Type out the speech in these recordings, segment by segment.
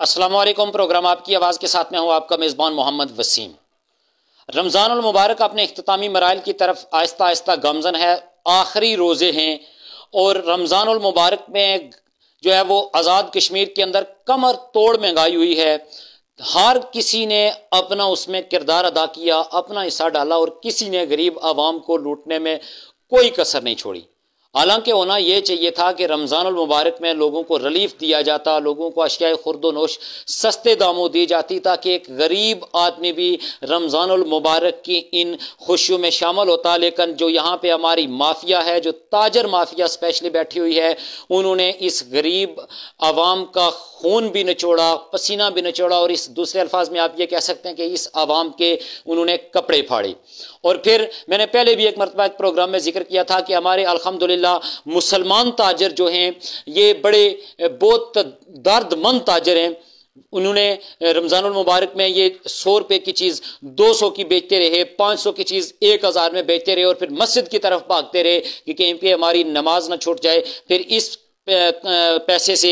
السلام علیکم۔ پروگرام آپ کی آواز کے ساتھ میں ہوں آپ کا میزبان محمد وسیم۔ رمضان المبارک اپنے اختتامی مراحل کی طرف آہستہ آہستہ گامزن ہے، آخری روزے ہیں، اور رمضان المبارک میں جو ہے وہ آزاد کشمیر کے اندر کمر توڑ مہنگائی ہوئی ہے۔ ہر کسی نے اپنا اس میں کردار ادا کیا، اپنا حصہ ڈالا، اور کسی نے غریب عوام کو لوٹنے میں کوئی کسر نہیں چھوڑی۔ حالانکہ ہونا یہ چاہیے تھا کہ رمضان المبارک میں لوگوں کو ریلیف دیا جاتا، لوگوں کو اشیاء خرد و نوش سستے داموں دی جاتی تاکہ ایک غریب آدمی بھی رمضان المبارک کی ان خوشیوں میں شامل ہوتا۔ لیکن جو یہاں پہ ہماری مافیا ہے، جو تاجر مافیا اسپیشلی بیٹھی ہوئی ہے، انہوں نے اس غریب عوام کا خون بھی نچوڑا، پسینہ بھی نچوڑا، اور اس دوسرے الفاظ میں آپ یہ کہہ سکتے ہیں کہ اس عوام کے انہوں نے کپڑے پھاڑے۔ اور پھر میں نے پہلے بھی ایک مرتبہ ایک پروگرام میں ذکر کیا تھا کہ ہمارے الحمدللہ مسلمان تاجر جو ہیں یہ بڑے بہت درد مند تاجر ہیں۔ انہوں نے رمضان المبارک میں یہ 100 روپے کی چیز 200 کی بیچتے رہے، 500 کی چیز 1000 میں بیچتے رہے، اور پھر مسجد کی طرف بھاگتے رہے کہ کہیں پہ ہماری نماز نہ چھوٹ جائے۔ پھر اس پیسے سے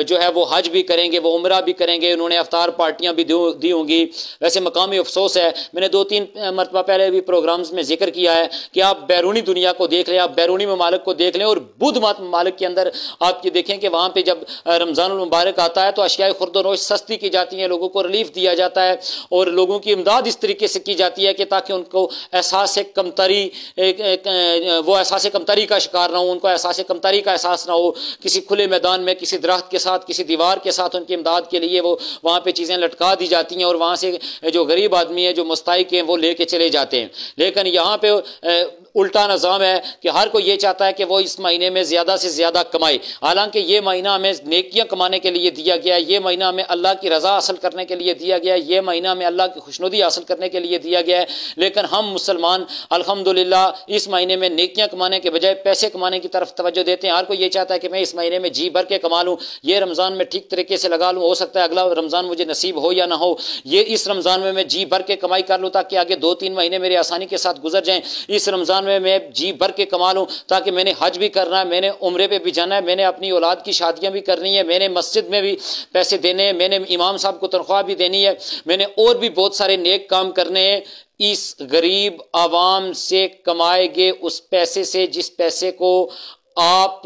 جو ہے وہ حج بھی کریں گے، وہ عمرہ بھی کریں گے، انہوں نے افطار پارٹیاں بھی دی ہوں گی۔ ویسے مقامی افسوس ہے، میں نے 2-3 مرتبہ پہلے بھی پروگرامز میں ذکر کیا ہے کہ آپ بیرونی دنیا کو دیکھ لیں، آپ بیرونی ممالک کو دیکھ لیں، اور بدھ مت ممالک کے اندر آپ یہ دیکھیں کہ وہاں پہ جب رمضان المبارک آتا ہے تو اشیاء خرد و نوش سستی کی جاتی ہیں، لوگوں کو ریلیف دیا جاتا ہے، اور لوگوں کی امداد اس طریقے سے کی جاتی ہے کہ تاکہ ان کو احساس کمتری وہ احساس کمتری کا شکار نہ ہو، ان کو احساس کمتری کا احساس نہ ہو۔ کسی کھلے میدان میں کسی درخت کے ساتھ، کسی دیوار کے ساتھ ان کی امداد کے لیے وہ وہاں پہ چیزیں لٹکا دی جاتی ہیں، اور وہاں سے جو غریب آدمی ہے، جو مستحق ہیں، وہ لے کے چلے جاتے ہیں۔ لیکن یہاں پہ الٹا نظام ہے کہ ہر کوئی یہ چاہتا ہے کہ وہ اس مہینے میں زیادہ سے زیادہ کمائے، حالانکہ یہ مہینہ ہمیں نیکیاں کمانے کے لیے دیا گیا ہے، یہ مہینہ ہمیں اللہ کی رضا حاصل کرنے کے لیے دیا گیا ہے، یہ مہینہ ہمیں اللہ کی خوشنودی حاصل کرنے کے لیے دیا گیا ہے۔ لیکن ہم مسلمان الحمدللہ اس مہینے میں نیکیاں کمانے کے بجائے پیسے کمانے کی طرف توجہ دیتے ہیں۔ ہر کوئی یہ چاہتا ہے کہ میں اس مہینے میں جی بھر کے کما لوں، یہ رمضان میں ٹھیک طریقے سے لگا لوں، ہو سکتا ہے اگلا رمضان مجھے نصیب ہو یا نہ ہو، یہ اس رمضان میں جی بھر کے کمائی کر لوں تاکہ آگے 2-3 مہینے میرے آسانی کے ساتھ گزر جائیں، اس رمضان میں جی بھر کے کما لوں تاکہ میں نے حج بھی کرنا ہے، میں نے عمرے پہ بھی جانا ہے، میں نے اپنی اولاد کی شادیاں بھی کرنی ہے، میں نے مسجد میں بھی پیسے دینے ہیں، میں نے امام صاحب کو تنخواہ بھی دینی ہے، میں نے اور بھی بہت سارے نیک کام کرنے ہیں۔ اس غریب عوام سے کمائے گے اس پیسے سے، جس پیسے کو آپ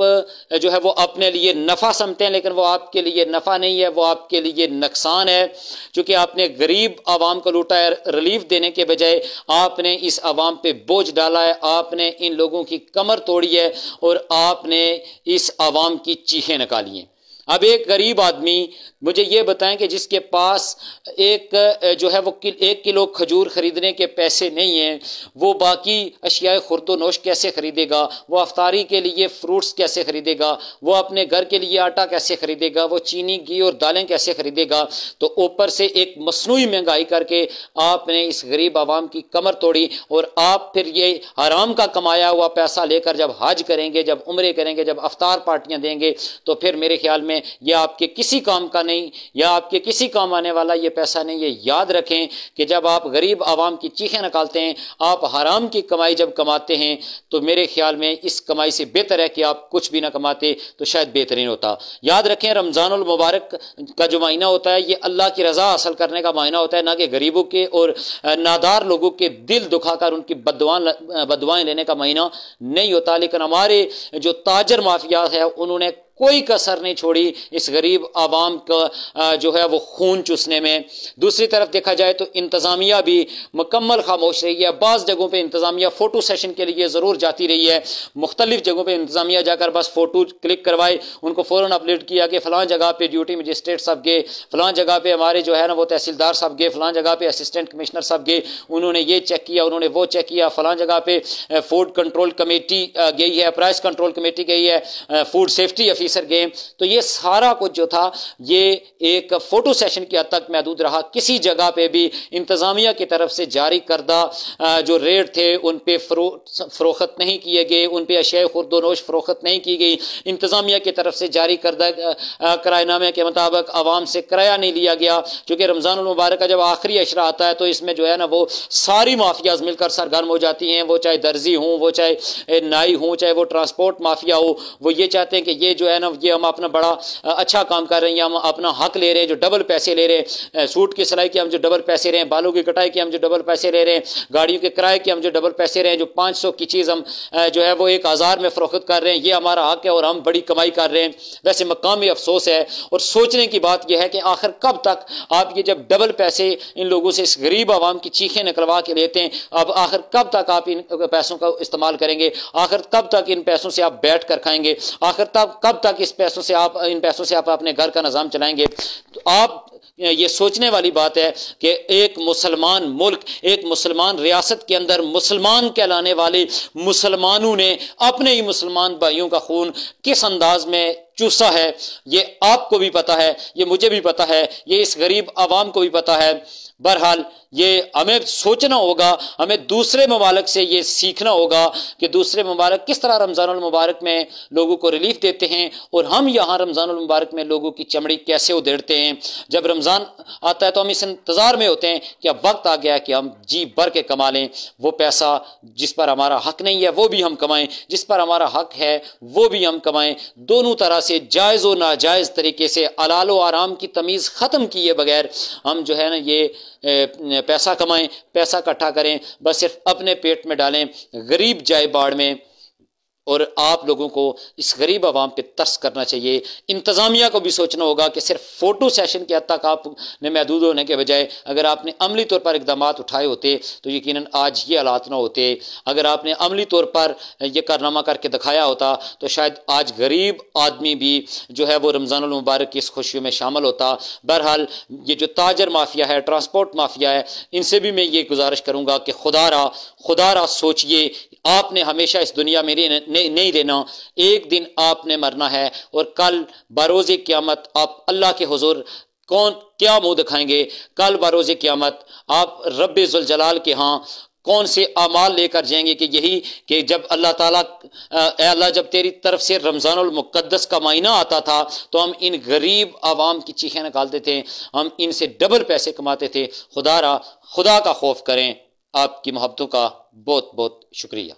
جو ہے وہ اپنے لیے نفع سمجھتے ہیں، لیکن وہ آپ کے لیے نفع نہیں ہے، وہ آپ کے لیے نقصان ہے، چونکہ آپ نے غریب عوام کو لوٹا ہے۔ ریلیف دینے کے بجائے آپ نے اس عوام پہ بوجھ ڈالا ہے، آپ نے ان لوگوں کی کمر توڑی ہے، اور آپ نے اس عوام کی چیخیں نکالی ہیں۔ اب ایک غریب آدمی مجھے یہ بتائیں کہ جس کے پاس ایک جو ہے وہ 1 کلو کھجور خریدنے کے پیسے نہیں ہیں، وہ باقی اشیاء خرد و نوش کیسے خریدے گا؟ وہ افطاری کے لیے فروٹس کیسے خریدے گا؟ وہ اپنے گھر کے لیے آٹا کیسے خریدے گا؟ وہ چینی، گھی اور دالیں کیسے خریدے گا؟ تو اوپر سے ایک مصنوعی مہنگائی کر کے آپ نے اس غریب عوام کی کمر توڑی، اور آپ پھر یہ حرام کا کمایا ہوا پیسہ لے کر جب حج کریں گے، جب عمرے کریں گے، جب افطار پارٹیاں دیں گے، تو پھر میرے خیال میں یہ آپ کے کسی کام کا نہیں، یا آپ کے کسی کام آنے والا یہ پیسہ نہیں۔ یہ یاد رکھیں کہ جب آپ غریب عوام کی چیخیں نکالتے ہیں، آپ حرام کی کمائی جب کماتے ہیں، تو میرے خیال میں اس کمائی سے بہتر ہے کہ آپ کچھ بھی نہ کماتے تو شاید بہترین ہوتا۔ یاد رکھیں رمضان المبارک کا جو مہینہ ہوتا ہے یہ اللہ کی رضا حاصل کرنے کا مہینہ ہوتا ہے، نہ کہ غریبوں کے اور نادار لوگوں کے دل دکھا کر ان کی بددعائیں لینے کا مہینہ نہیں ہوتا۔ لیکن ہمارے جو تاجر مافیا ہے انہوں نے کوئی کسر نہیں چھوڑی اس غریب عوام کا جو ہے وہ خون چوسنے میں۔ دوسری طرف دیکھا جائے تو انتظامیہ بھی مکمل خاموش رہی ہے۔ بعض جگہوں پہ انتظامیہ فوٹو سیشن کے لیے ضرور جاتی رہی ہے، مختلف جگہوں پہ انتظامیہ جا کر بس فوٹو کلک کروائے، ان کو فوراً اپڈیٹ کیا کہ فلاں جگہ پہ ڈیوٹی مجسٹریٹ صاحب گئے، فلاں جگہ پہ ہمارے جو ہے نا وہ تحصیلدار صاحب گئے، فلاں جگہ پہ اسسٹنٹ کمشنر صاحب گئے، انہوں نے یہ چیک کیا، انہوں نے وہ چیک کیا، فلاں جگہ پہ فوڈ کنٹرول کمیٹی گئی ہے، پرائس کنٹرول کمیٹی گئی ہے، فوڈ سیفٹی آفیسر گئے۔ تو یہ سارا کچھ جو تھا یہ ایک فوٹو سیشن کی حد تک محدود رہا، کسی جگہ پہ بھی انتظامیہ کی طرف سے جاری کردہ جو ریٹ تھے ان پہ فروخت نہیں کیے گئے، ان پہ اشیاء خرد و نوش فروخت نہیں کی گئی، انتظامیہ کی طرف سے جاری کردہ کرایہ نامے کے مطابق عوام سے کرایہ نہیں لیا گیا، چونکہ رمضان المبارک کا جب آخری عشرہ آتا ہے تو اس میں جو ہے نا وہ ساری مافیاز مل کر سرگرم ہو جاتی ہیں، وہ چاہے درزی ہوں، وہ چاہے نائی ہوں، چاہے وہ ٹرانسپورٹ مافیا ہو، وہ یہ چاہتے ہیں کہ یہ جو ہے نا یہ ہم اپنا بڑا اچھا کام کر رہے ہیں، ہم اپنا حق لے رہے ہیں جو ڈبل پیسے لے رہے ہیں، سوٹ کی سلائی کے ہم جو ڈبل پیسے رہے ہیں، بالوں کی کٹائی کے ہم جو ڈبل پیسے لے رہے ہیں، گاڑیوں کے کرائے کے ہم جو ڈبل پیسے رہے ہیں، جو 500 کی چیز ہم جو ہے وہ 1000 میں فروخت کر رہے ہیں، یہ ہمارا حق ہے اور ہم بڑی کمائی کر رہے ہیں۔ ویسے مقامی افسوس ہے اور سوچنے کی بات یہ ہے کہ آخر کب تک آپ یہ جب ڈبل پیسے ان لوگوں سے، اس غریب عوام کی چیخیں نکلوا کے لیتے ہیں، اب آخر کب تک آپ ان پیسوں کا استعمال کریں گے؟ آخر کب تک ان پیسوں سے آپ بیٹھ کر کھائیں گے؟ آخر کب تک ان پیسوں سے آپ اپنے گھر کا نظام چلائیں گے؟ تو آپ یہ سوچنے والی بات ہے کہ ایک مسلمان ملک، ایک مسلمان ریاست کے اندر مسلمان کہلانے والے مسلمانوں نے اپنے ہی مسلمان بھائیوں کا خون کس انداز میں چوسا ہے، یہ آپ کو بھی پتا ہے، یہ مجھے بھی پتا ہے، یہ اس غریب عوام کو بھی پتا ہے۔ بہرحال یہ ہمیں سوچنا ہوگا، ہمیں دوسرے ممالک سے یہ سیکھنا ہوگا کہ دوسرے ممالک کس طرح رمضان المبارک میں لوگوں کو ریلیف دیتے ہیں اور ہم یہاں رمضان المبارک میں لوگوں کی چمڑی کیسے ادھیڑتے ہیں۔ جب رمضان آتا ہے تو ہم اس انتظار میں ہوتے ہیں کہ اب وقت آ گیا کہ ہم جی بھر کے کما لیں، وہ پیسہ جس پر ہمارا حق نہیں ہے وہ بھی ہم کمائیں، جس پر ہمارا حق ہے وہ بھی ہم کمائیں، دونوں طرح سے جائز و ناجائز طریقے سے حلال و حرام کی تمیز ختم کیے بغیر ہم جو ہے نا یہ پیسہ کمائیں، پیسہ اکٹھا کریں، بس صرف اپنے پیٹ میں ڈالیں، غریب جائے باڑ میں۔ اور آپ لوگوں کو اس غریب عوام پہ ترس کرنا چاہیے، انتظامیہ کو بھی سوچنا ہوگا کہ صرف فوٹو سیشن کے حد تک آپ نے محدود ہونے کے بجائے اگر آپ نے عملی طور پر اقدامات اٹھائے ہوتے تو یقیناً آج یہ حالات نہ ہوتے۔ اگر آپ نے عملی طور پر یہ کارنامہ کر کے دکھایا ہوتا تو شاید آج غریب آدمی بھی جو ہے وہ رمضان المبارک کی اس خوشیوں میں شامل ہوتا۔ بہرحال یہ جو تاجر مافیا ہے، ٹرانسپورٹ مافیا ہے، ان سے بھی میں یہ گزارش کروں گا کہ خدا را سوچئے، آپ نے ہمیشہ اس دنیا میں نہیں رہنا، ایک دن آپ نے مرنا ہے اور کل بروز قیامت آپ اللہ کے حضور کیا منہ دکھائیں گے؟ کل بروز قیامت آپ رب ذوالجلال کے ہاں کون سے اعمال لے کر جائیں گے کہ یہی کہ جب اللہ تعالیٰ اے اللہ جب تیری طرف سے رمضان المقدس کا مہینہ آتا تھا تو ہم ان غریب عوام کی چیخیں نکالتے تھے، ہم ان سے ڈبل پیسے کماتے تھے۔ خدا کا خوف کریں۔ آپ کی محبتوں کا بہت بہت شکریہ۔